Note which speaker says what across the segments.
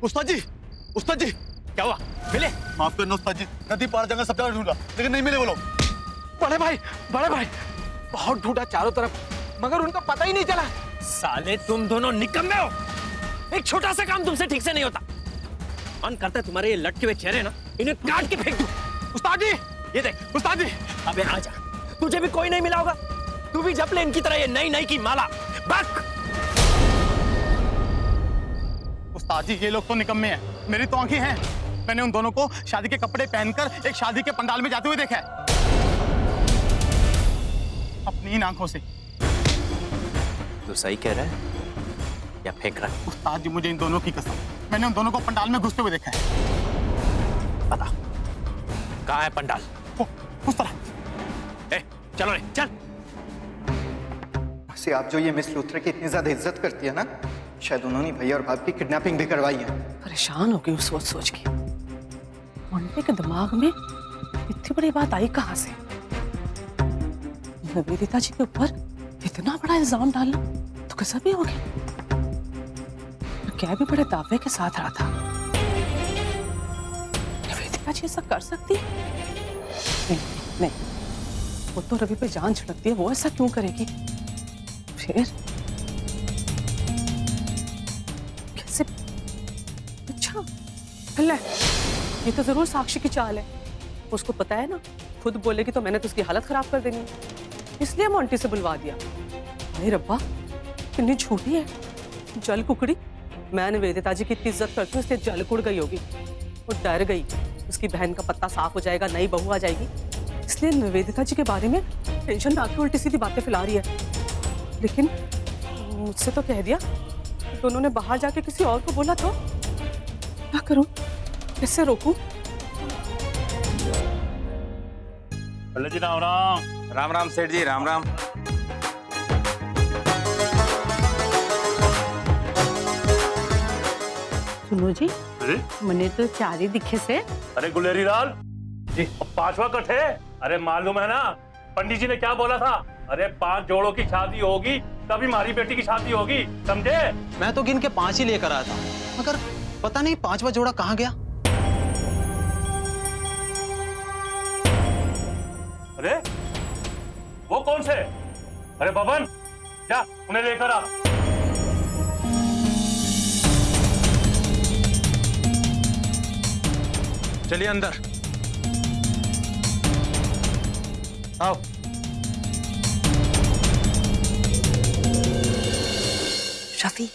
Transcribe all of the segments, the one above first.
Speaker 1: उस्ताद जी, उस्ताद जी,
Speaker 2: क्या हुआ? मिले?
Speaker 1: माफ करना उस्ताद जी, नदी पार जगह सब जगह ढूंढा लेकिन नहीं मिले वो लोग।
Speaker 3: बड़े भाई बहुत ढूंढा चारों तरफ, मगर उनका पता ही नहीं चला।
Speaker 2: साले तुम दोनों निकम्मे हो। एक छोटा सा काम तुमसे ठीक से नहीं होता। मन करता है तुम्हारे ये लटके हुए चेहरे ना इन्हें काट के फेंक दूं।
Speaker 3: उस्ताद जी,
Speaker 2: ये देख।
Speaker 3: उस्ताद जी,
Speaker 2: अबे आ जा, तुझे भी कोई नहीं मिला होगा। तू भी जप ले इनकी तरह ये नई नई की माला। बक।
Speaker 1: उस्ताद जी ये लोग तो निकम्मे हैं, मेरी तो आंखें हैं। मैंने उन दोनों को शादी के कपड़े पहनकर एक शादी के पंडाल में जाते हुए देखा है, अपनी इन आंखों से।
Speaker 2: तू सही कह रहा है या फेंक रहा है?
Speaker 1: उस्ताद जी मुझे इन दोनों की कसम, मैंने उन दोनों को पंडाल में घुसते हुए देखा है।
Speaker 2: बता कहाँ है पंडाल?
Speaker 1: उस तरह।
Speaker 2: चलो रे, चल।
Speaker 4: से आप जो ये मिस लूथरा की इतनी ज्यादा इज्जत करती है ना, शायद उन्होंने भैया और भाभी की किडनैपिंग भी करवाई है।
Speaker 5: परेशान हो गई हूँ सोच सोच के। मुंडे के दिमाग में इतनी बड़ी बात आई कहाँ से? निवेदिता जी के ऊपर इतना बड़ा इल्जाम डालना तो कैसा भी हो गया? क्या भी बड़े दावे के साथ रहा था। निवेदिता जी ऐसा कर सकती है? नहीं, वो तो रवि पे जान छिड़कती है, वो ऐसा क्यों करेगी? फिर कैसे? अच्छा, ले, ये तो जरूर साक्षी की चाल है। उसको पता है ना, खुद बोलेगी तो मैंने तो उसकी हालत खराब कर देनी है, इसलिए मोंटी से बुलवा दिया। अरे रब्बा, कितनी झूठी है, जल कुकड़ी। मैं निवेदिता जी की इतनी इज्जत करती हूँ, इसलिए जल कुड़ गई होगी। वो डर गई उसकी बहन का पत्ता साफ हो जाएगा, नई बहू आ जाएगी, इसलिए निवेदिता जी के बारे में टेंशन में आके उल्टी सीधी बातें फैला रही है। लेकिन मुझसे तो कह दिया, तो उन्होंने बाहर जाके किसी और को बोला तो क्या करूं, कैसे रोकूं?
Speaker 6: जी राम राम।
Speaker 7: राम राम सेठ जी, राम राम।
Speaker 8: सुनो जी, मने तो चार ही दिखे से।
Speaker 6: अरे गुलेरी लाल जी, 5वां कट है। अरे मालूम है ना पंडित जी ने क्या बोला था? अरे 5 जोड़ों की शादी होगी तभी हमारी बेटी की शादी होगी, समझे?
Speaker 9: मैं तो गिन के 5 ही लेकर आया था, मगर पता नहीं 5वां जोड़ा कहाँ गया।
Speaker 6: अरे वो कौन से? अरे बबन जा उन्हें लेकर आ।
Speaker 7: चलिए अंदर आओ।
Speaker 10: रवि,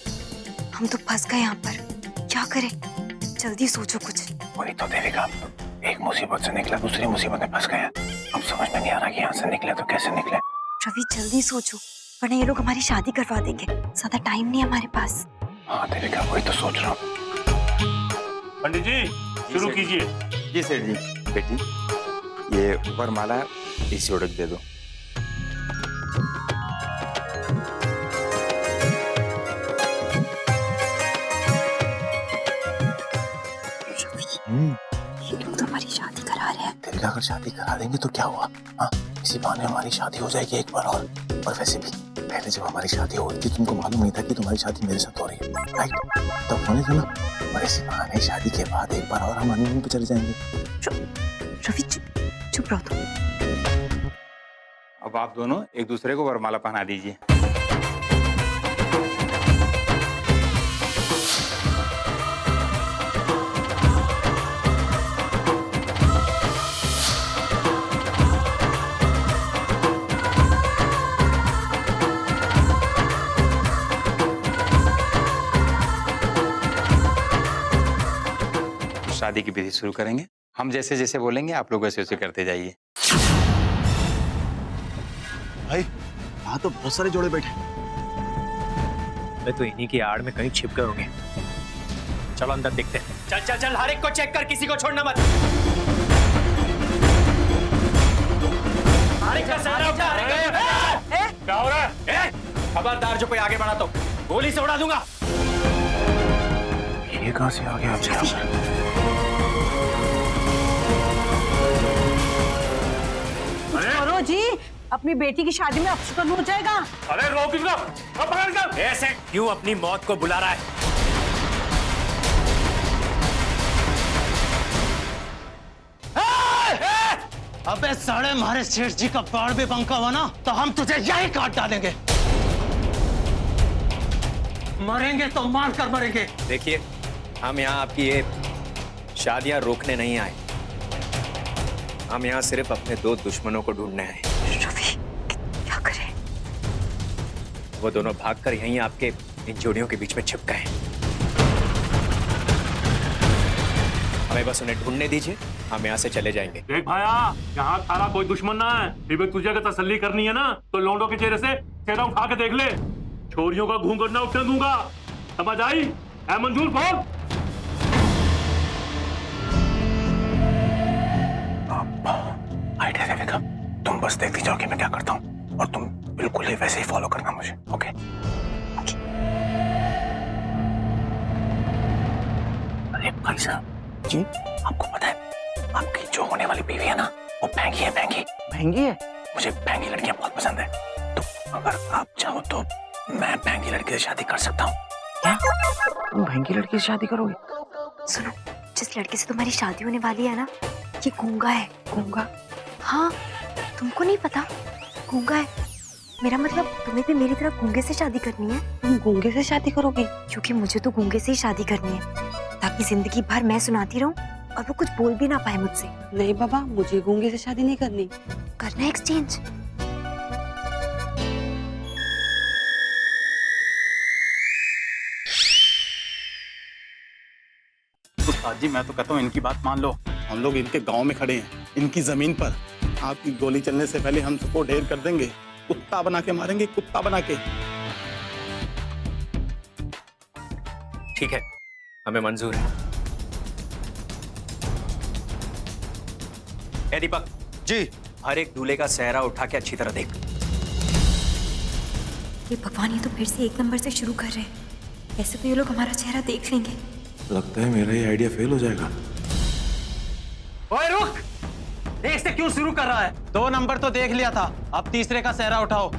Speaker 10: हम तो फंस गए यहाँ पर, क्या करें? जल्दी सोचो कुछ।
Speaker 7: वही तो देविका, एक मुसीबत से निकला दूसरी मुसीबत में फंस गए। अब समझ में नहीं आ रहा कि यहाँ से निकले तो कैसे निकले।
Speaker 10: रवि जल्दी सोचो, वरना ये लोग हमारी शादी करवा देंगे। ज्यादा टाइम नहीं है हमारे पास।
Speaker 7: हाँ देविका, वही तो सोच रहा हूँ।
Speaker 6: पंडित जी शुरू कीजिए।
Speaker 7: जी सेठ जी। बेटी ये वरमाला इस जोड़क दे दो।
Speaker 10: ये लोग तो हमारी शादी करा रहे हैं।
Speaker 7: देविका अगर शादी करा देंगे तो क्या हुआ? हाँ, इसी बहाने हमारी शादी हो जाएगी एक बार और वैसे भी पहले जब हमारी शादी हो रही थी तुमको मालूम नहीं था कि तुम्हारी शादी मेरे साथ हो रही है, राइट? तब होने दो ना, और इसी बहाने शादी के बाद एक बार और हम हनीमून पे चले जाएंगे।
Speaker 10: रवि चुप रहो तुम।
Speaker 7: अब आप दोनों एक दूसरे को वरमाला पहना दीजिए। शादी की विधि शुरू करेंगे। हम जैसे जैसे बोलेंगे आप लोग वैसे वैसे करते जाइए।
Speaker 1: भाई यहाँ तो बहुत सारे जोड़े बैठे।
Speaker 2: मैं तो इन्हीं की आड़ में कहीं छिप गए होंगे। चलो अंदर देखते हैं। चल चल चल, हर एक को चेक कर, किसी को छोड़ना मत। हर एक का सहारा उठा, हर एक का।
Speaker 6: क्या हो रहा है?
Speaker 2: खबरदार, जो कोई आगे बढ़ा तो गोली से उड़ा दूंगा।
Speaker 7: ये कहाँ से आ गया आप यहाँ पर?
Speaker 8: करो जी, अपनी बेटी की शादी में अपशगुन हो जाएगा।
Speaker 6: अरे रोक इसको, पकड़ कर।
Speaker 2: ऐसे क्यों अपनी मौत को बुला रहा है?
Speaker 9: अबे साढ़े हमारे सेठ जी का बाढ़ भी बंका हुआ ना तो हम तुझे यही काट डालेंगे। मरेंगे तो मार कर मरेंगे।
Speaker 2: देखिए, हम यहाँ आपकी ये शादियां रोकने नहीं आए, हम यहाँ सिर्फ अपने दो दुश्मनों को ढूंढने आए।
Speaker 10: रवि, क्या करें?
Speaker 2: वो दोनों भागकर यहीं आपके इन जोड़ियों के बीच में छिप गए। हमें बस उन्हें ढूंढने दीजिए, हम यहाँ से चले जाएंगे।
Speaker 6: देख भाया, यहाँ थारा कोई दुश्मन ना है। फिर तुझे अगर तसल्ली करनी है ना तो लौंडों के चेहरे से चेहरा उठा के देख ले। छोरियों का घूंघट ना उठने दूंगा, समझ आई? ऐ मंजूर बोल।
Speaker 7: आइडिया देविका, तुम बस देखती जाओ कि मैं क्या करता हूँ और तुम बिल्कुल ही वैसे ही फॉलो करना मुझे, ओके? अरे भाई साहब जी, आपको पता है आपकी जो होने वाली बीवी है ना वो भैंगी है। भैंगी है? मुझे भैंगी लड़कियां बहुत पसंद है, तो अगर आप चाहो तो मैं भैंगी लड़की से शादी कर सकता हूँ।
Speaker 9: क्या तुम भैंगी लड़की से शादी करोगे?
Speaker 10: सुनो, जिस लड़के से तुम्हारी शादी होने वाली है ना, ये गूंगा है। गूंगा? हाँ, तुमको नहीं पता? गूंगा है। मेरा मतलब तुम्हें भी मेरी तरह गूंगे से शादी करनी है।
Speaker 8: तुम गूंगे से शादी करोगी?
Speaker 10: क्योंकि मुझे तो गूंगे से ही शादी करनी है, ताकि जिंदगी भर मैं सुनाती रहूं और वो कुछ बोल भी ना पाए मुझसे।
Speaker 8: नहीं बाबा, मुझे गूंगे से शादी नहीं करनी।
Speaker 10: करना एक्सचेंज।
Speaker 1: उस्ताद जी, मैं तो कहता हूँ इनकी बात मान लो। हम लोग इनके गांव में खड़े हैं, इनकी जमीन पर। आपकी गोली चलने से पहले हम सबको ढेर कर देंगे, कुत्ता बना के मारेंगे, कुत्ता बना के।
Speaker 2: ठीक है, हमें मंजूर है। ए दीपक
Speaker 4: जी।
Speaker 2: हर एक दूल्हे का सेहरा उठा के अच्छी तरह देख।
Speaker 10: ये भगवान, ये तो फिर से एक नंबर से शुरू कर रहे हैं। ऐसे तो ये लोग हमारा चेहरा देख लेंगे।
Speaker 7: लगता है मेरा ये आइडिया फेल हो जाएगा।
Speaker 9: ओए रुक! एक से क्यों शुरू कर रहा है? 2 नंबर तो देख लिया था, अब तीसरे का सेहरा उठाओ।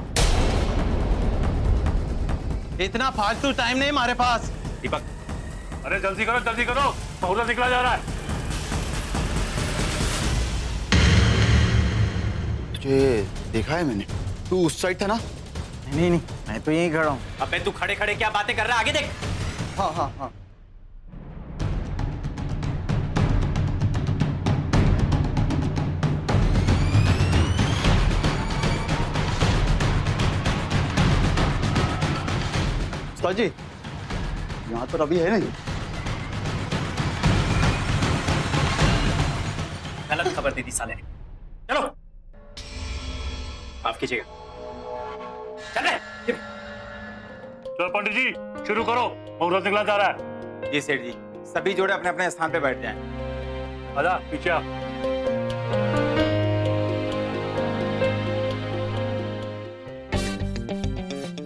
Speaker 9: इतना फालतू टाइम नहीं हमारे पास।
Speaker 2: दीपक,
Speaker 6: अरे जल्दी करो, मुहूर्त निकला जा रहा है।
Speaker 4: तुझे देखा है मैंने, तू उस साइड था ना?
Speaker 9: नहीं, मैं तो यहीं खड़ा हूँ।
Speaker 2: अबे तू खड़े खड़े क्या बातें कर रहा है? आगे देख।
Speaker 4: हाँ। उस्ताद जी, यहाँ तो रवि है नहीं।
Speaker 2: गलत खबर दी थी साले ने। चलो, माफ कीजिएगा। चल रहे।
Speaker 6: चलो पंडित जी, शुरू करो, मुहूर्त निकला जा रहा है।
Speaker 3: जी सेठ जी, सभी जोड़े अपने अपने स्थान पे बैठ जाएं।
Speaker 6: आजा पीछे आ।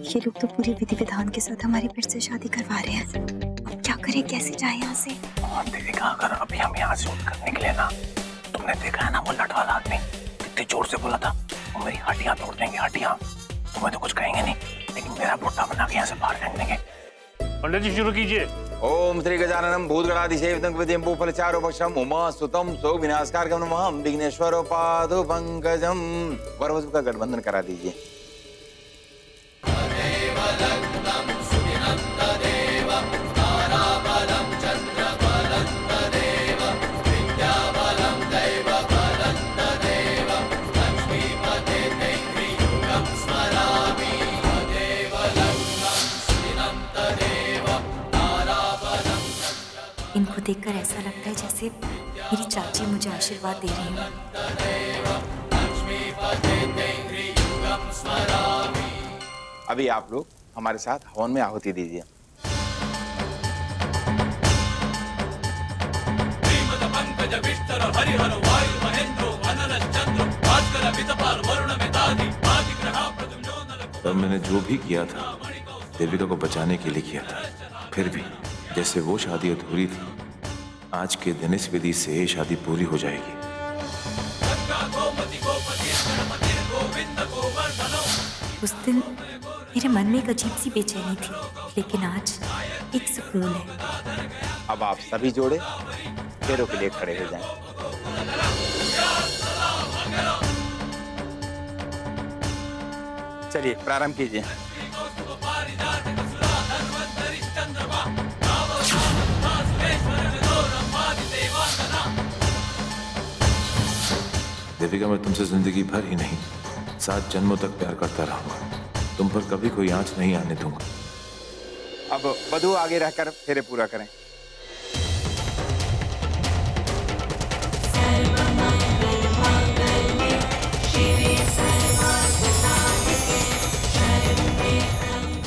Speaker 10: ये लोग तो पूरी विधि विधान के साथ हमारी फिर से शादी करवा रहे हैं। अब क्या करें, कैसे जाए यहाँ से?
Speaker 7: और देविका, अगर अभी हम यहाँ से उठकर निकले ना, तुमने देखा है ना वो लट वाला आदमी कितनी जोर से बोला था वो मेरी हड्डियां तोड़ देंगे, हड्डियां। तुम्हें तो कुछ कहेंगे नहीं, लेकिन मेरा बुट्टा बना के यहाँ से बाहर फेंक देंगे।
Speaker 6: पंडित जी शुरू कीजिए।
Speaker 3: ओम श्री गजाननम भूतगणाधिसेवितं विद्यं फलचारोपक्षम उमा सुतम सो विनाशकारकं नमः विघ्नेश्वरो पादो पंकजम। वरवधु का गठबंधन करा दीजिए।
Speaker 10: इनको देखकर ऐसा लगता है जैसे मेरी चाची मुझे आशीर्वाद दे रही हो।
Speaker 3: अभी आप लोग हमारे साथ हवन में आहुति दीजिए।
Speaker 7: तब मैंने जो भी किया था देविका को बचाने के लिए किया था, फिर भी जैसे वो शादी अधूरी थी, आज के दिन इस विधि से ये शादी पूरी हो जाएगी।
Speaker 10: उस दिन मेरे मन में एक अजीब सी बेचैनी थी, लेकिन आज एक सुकून है।
Speaker 3: अब आप सभी जोड़े फेरों के लिए खड़े हो जाएं। चलिए प्रारंभ कीजिए।
Speaker 7: देविका, मैं तुमसे जिंदगी भर ही नहीं 7 जन्मों तक प्यार करता रहूंगा। तुम पर कभी कोई आंच नहीं आने दूंगा।
Speaker 3: अब वधू आगे रहकर फेरे पूरा करें।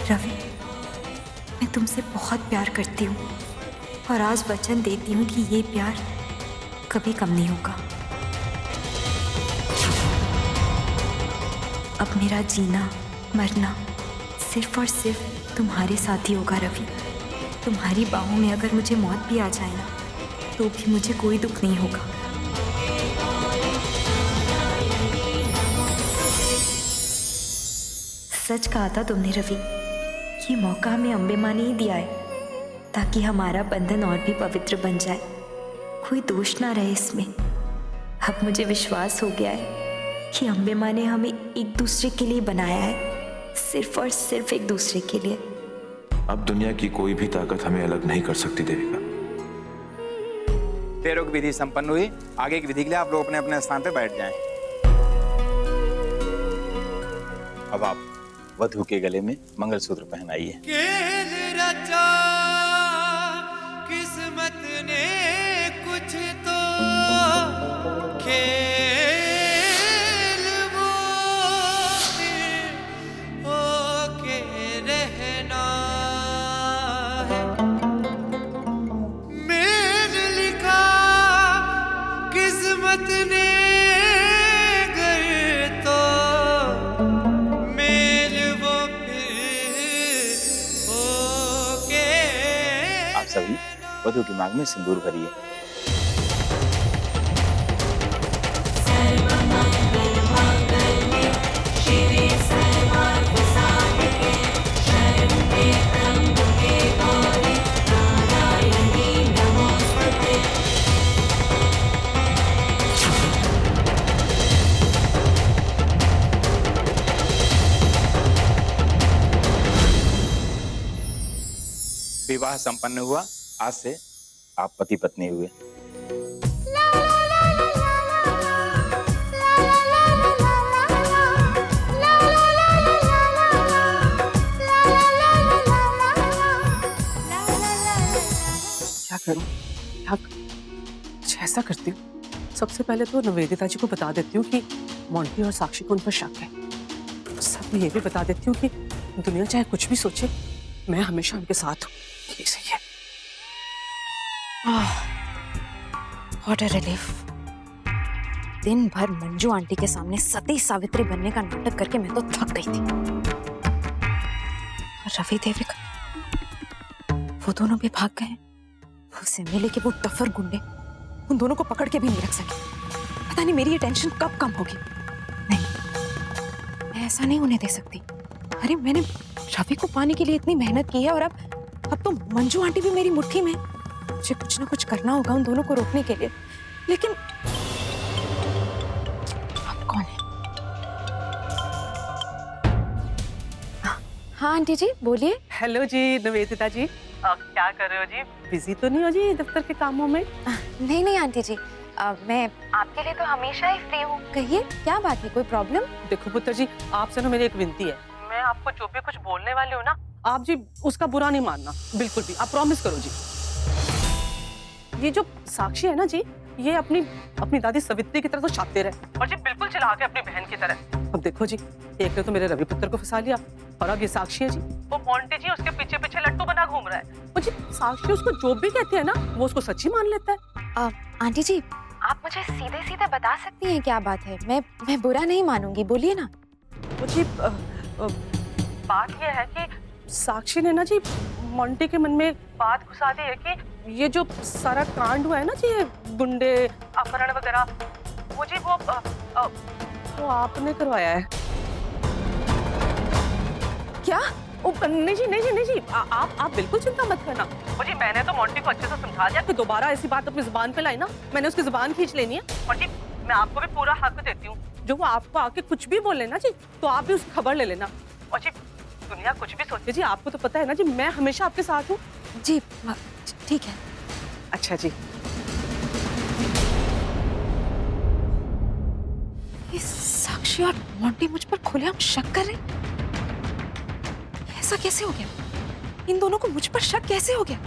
Speaker 10: रवि, मैं तुमसे बहुत प्यार करती हूँ और आज वचन देती हूँ कि ये प्यार कभी कम नहीं होगा। अब मेरा जीना मरना सिर्फ और सिर्फ तुम्हारे साथ ही होगा रवि। तुम्हारी बाहों में अगर मुझे मौत भी आ जाए ना, तो भी मुझे कोई दुख नहीं होगा। सच कहा था तुमने रवि, ये मौका हमें अम्बे माँ ने ही दिया है ताकि हमारा बंधन और भी पवित्र बन जाए, कोई दोष ना रहे इसमें। अब मुझे विश्वास हो गया है कि अम्बे माँ ने हमें एक दूसरे के लिए बनाया है, सिर्फ और सिर्फ एक दूसरे के लिए।
Speaker 7: अब दुनिया की कोई भी ताकत हमें अलग नहीं कर सकती देविका।
Speaker 3: फेरों की विधि संपन्न हुई। आगे की विधि के लिए आप लोग अपने अपने स्थान पे बैठ जाएं। अब आप वधू के गले में मंगलसूत्र पहनाइए।
Speaker 11: किस्मत ने कुछ तो खेल वो होके रहना है। मैंने लिखा किस्मत ने घर तो
Speaker 3: सभी वधू की मांग में सिंदूर भरिए। विवाह संपन्न हुआ। आज से आप पति पत्नी हुए।
Speaker 5: क्या करूं? ऐसा करती हूँ, सबसे पहले तो निवेदिता जी को बता देती हूँ कि मोंटी और साक्षी को उन पर शक है। सब ये भी बता देती हूँ कि दुनिया चाहे कुछ भी सोचे, मैं हमेशा उनके साथ हूँ। ये सही है।
Speaker 10: What a relief. दिन भर मंजू आंटी के सामने सती सावित्री बनने का नाटक करके मैं तो थक गई थी। रवि देविका, वो दोनों भी भाग गए। उसे मिले कि वो टफर गुंडे उन दोनों को पकड़ के भी नहीं रख सके। पता नहीं मेरी ये टेंशन कब कम होगी। नहीं, मैं ऐसा नहीं होने दे सकती। अरे मैंने रवि को पाने के लिए इतनी मेहनत की है और अब तो मंजू आंटी भी मेरी मुट्ठी में। मुझे कुछ ना कुछ करना होगा उन दोनों को रोकने के लिए। लेकिन अब कौन है? हाँ आंटी जी बोलिए।
Speaker 5: हेलो जी निवेदिता जी, क्या कर रहे हो जी? बिजी तो नहीं हो जी दफ्तर के कामों में?
Speaker 10: नहीं नहीं आंटी जी, मैं आपके लिए तो हमेशा ही फ्री हूँ। कहिए क्या बात है, कोई प्रॉब्लम?
Speaker 5: देखो पुत्र जी, आपसे ना मेरी एक विनती है। मैं आपको जो भी कुछ बोलने वाले हो ना, आप जी उसका बुरा नहीं मानना बिल्कुल भी। आप प्रॉमिस करो जी। ये जो साक्षी है ना जी, ये अपनी दादी सवित्री की तरह तो शातिर है और जी बिल्कुल चिल्लाके अपनी बहन की तरह। अब देखो जी, एक ने तो मेरे रवि पुत्र को फंसा लिया और अब ये साक्षी है जी, वो मोंटी जी उसके पीछे पीछे लट्टू बना घूम रहा है। और जी साक्षी उसको जो भी कहती है ना, वो उसको सच्ची मान लेता है।
Speaker 10: आंटी जी, आप मुझे सीधे सीधे बता सकती हैं क्या बात है? मैं बुरा नहीं मानूंगी, बोलिए ना।
Speaker 5: वो जी बात ये है कि साक्षी ने ना जी मोंटी के मन में बात घुसा दी है कि ये जो सारा कांड हुआ है ना जी, गुंडे अपहरण वगैरह, वो जी वो आपने करवाया है।
Speaker 10: क्या?
Speaker 5: नहीं जी, आप बिल्कुल चिंता मत करना। वो जी मैंने तो मोंटी को अच्छे से समझा दिया कि दोबारा ऐसी बात अपनी जुबान पे लाई ना, मैंने उसकी जुबान खींच लेनी है। और जी मैं आपको भी पूरा हक देती हूँ जो वो आपको आके कुछ भी बोले ना जी, तो आप भी उसकी खबर ले लेना। और जी दुनिया कुछ भी सोचे जी, आपको तो पता है ना जी, मैं हमेशा आपके साथ हूँ।
Speaker 10: जी ठीक है।
Speaker 5: अच्छा जी।
Speaker 10: ये साक्षी और मोंटी मुझ पर खुलेआम शक कर रहे, ऐसा कैसे हो गया? इन दोनों को मुझ पर शक कैसे हो गया?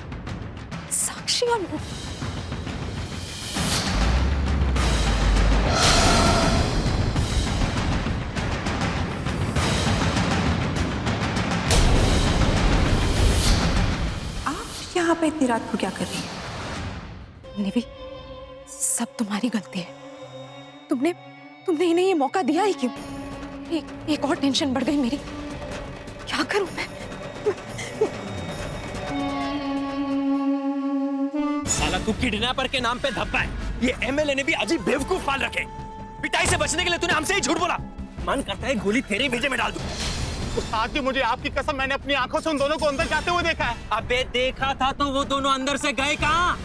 Speaker 10: साक्षी और आप यहाँ पे इतनी रात को क्या कर रही हैं? निवी, सब तुम्हारी गलती है। तुमने इन्हें ये मौका दिया ही क्यों? एक और टेंशन बढ़ गई मेरी। क्या करूं मैं?
Speaker 2: साला तू किडनैपर के नाम पे धब्बा है। ये एमएलए ने भी अजीब बेवकूफ पाल रखे। पिटाई से बचने के लिए तूने हमसे ही झूठ बोला। मन करता है गोली तेरे भेजे में डाल दूं।
Speaker 1: उस्ताद जी, मुझे आपकी कसम, मैंने अपनी आंखों से उन दोनों को अंदर जाते हुए देखा है।
Speaker 2: अबे देखा था तो वो दोनों अंदर से गए कहाँ?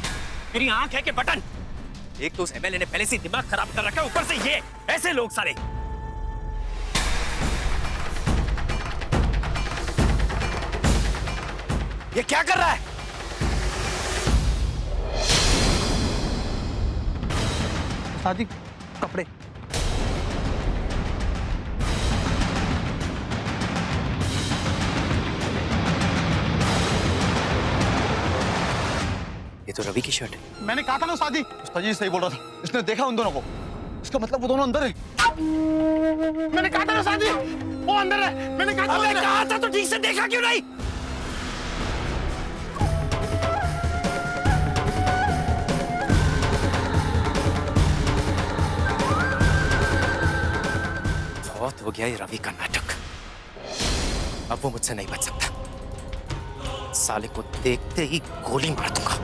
Speaker 2: तेरी आंख है कि बटन? एक तो उस एमएलए ने पहले से दिमाग खराब कर रखा है, ऊपर से ये ऐसे लोग सारे। ये क्या कर रहा है?
Speaker 1: शादी कपड़े।
Speaker 2: ये तो रवि की शर्ट है।
Speaker 1: मैंने कहा था ना उस्ताद जी सही बोल रहा था। इसने देखा उन दोनों को, इसका मतलब वो दोनों अंदर है। मैंने कहा था ना उस्ताद जी, वो अंदर है। मैंने कहा था
Speaker 2: तो ठीक से देखा क्यों नहीं? बहुत हो गया ये रवि का नाटक। अब वो मुझसे नहीं बच सकता। साले को देखते ही गोली मार दूंगा।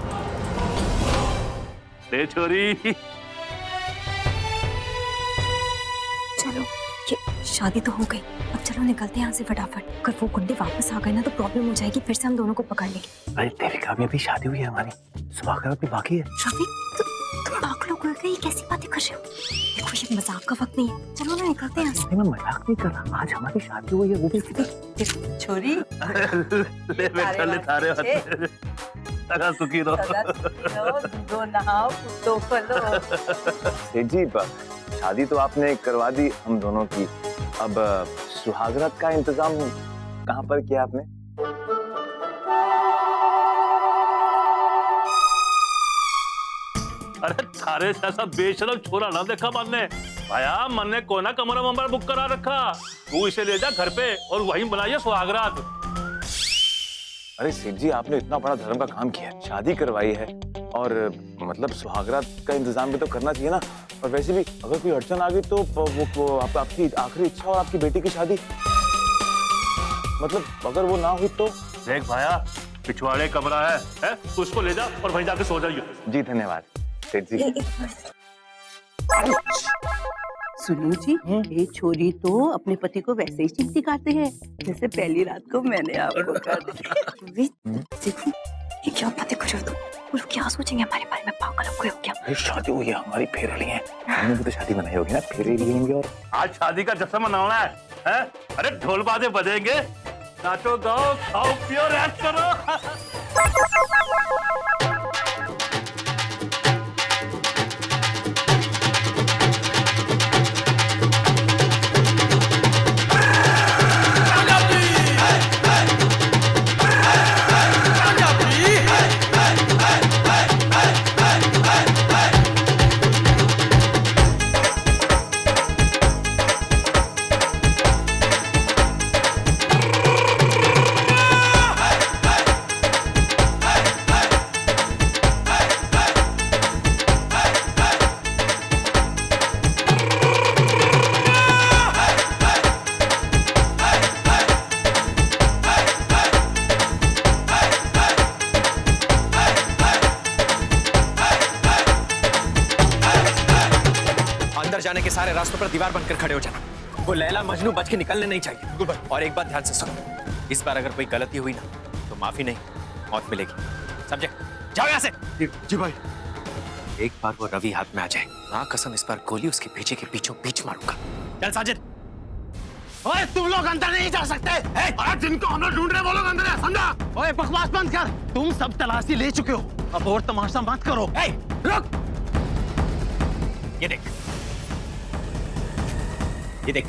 Speaker 6: ले छोरी।
Speaker 10: चलो, ये शादी तो हो गई, अब चलो निकलते हैं यहाँ से फटाफट। अगर वो गुंडे वापस आ गए ना तो प्रॉब्लम हो जाएगी, फिर से हम दोनों को पकड़ लेंगे।
Speaker 7: अरे देविका, अभी शादी हुई है हमारी, सुहागरात भी बाकी है।
Speaker 10: रवि, तुम पागल हो गए, कैसी बातें कर रहे हो? देखो ये मजाक का वक्त नहीं है, चलो ना निकलते हैं यहाँ से।
Speaker 7: मैं मजाक नहीं कर रहा, आज हमारी शादी हुई है, वो भी
Speaker 8: छोरी
Speaker 6: ले बेटा, ले थारे हाथ। सदा सुखी रहो।
Speaker 8: दो नहाओ तो फलो।
Speaker 7: सेठ जी, शादी तो आपने करवा दी हम दोनों की, अब सुहागरात का इंतजाम कहाँ पर किया आपने?
Speaker 6: अरे थारे जैसा बेशरम छोरा ना देखा मन ने। भाया मन ने कोना कमरा वमरा बुक करा रखा। तू इसे ले जा घर पे और वहीं बनाइए सुहागरात।
Speaker 7: अरे सेठ जी, आपने इतना बड़ा धर्म का काम किया है, शादी करवाई है, और मतलब सुहागरात का इंतजाम भी तो करना चाहिए ना। और वैसे भी अगर कोई अड़चन आ गई तो वो आपकी आखिरी इच्छा और आपकी बेटी की शादी, मतलब अगर वो ना हुई तो।
Speaker 6: देख भाया, पिछवाड़े कमरा है? तू उसको ले जा और वहीं जाके सो जाइए।
Speaker 7: जी धन्यवाद सेठ जी।
Speaker 8: सुनो जी, ये छोरी तो अपने पति को वैसे ही चिमटी काटते हैं जैसे पहली रात को मैंने आपको काटी।
Speaker 10: देखो ये क्या बातें कर रहे हो तुम? वो लोग क्या सोचेंगे हमारे बारे में? पागल हो गए हो क्या?
Speaker 7: अरे शादी हुई है हमारी, फेरे लिए हैं हमने भी तो शादी बनाई होगी ना, फेरे लेंगे। और
Speaker 6: आज शादी का जश्न मनाना है? अरे ढोल बाजे बजेंगे, नाचो गाओ खाओ पियो ऐश करो।
Speaker 2: जाने के सारे रास्तों पर दीवार बनकर खड़े हो जाना। वो लैला मजनू बच के निकलने नहीं चाहिए। और एक बात ध्यान से सुनो, इस बार अगर कोई गलती हुई ना तो माफी नहीं, मौत मिलेगी, समझे? जाओ यहाँ से।
Speaker 1: जी भाई।
Speaker 2: एक बार वो रवि हाथ में आ जाए, मां कसम इस बार गोली उसके पीछे के बीचों बीच मारूंगा। चल साजिद।
Speaker 9: ओए तुम लोग अंदर नहीं जा सकते।
Speaker 1: अरे जिनको हम लोग ढूंढ रहे हैं वो लोग अंदर है, समझा?
Speaker 9: ओए बकवास बंद कर। तुम सब तलाशी ले चुके हो, अब और तमाशा मत करो।
Speaker 2: रुक। ये देख, ये देख,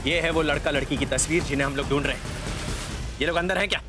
Speaker 2: ये है वो लड़का लड़की की तस्वीर जिन्हें हम लोग ढूंढ रहे हैं। ये लोग अंदर हैं क्या?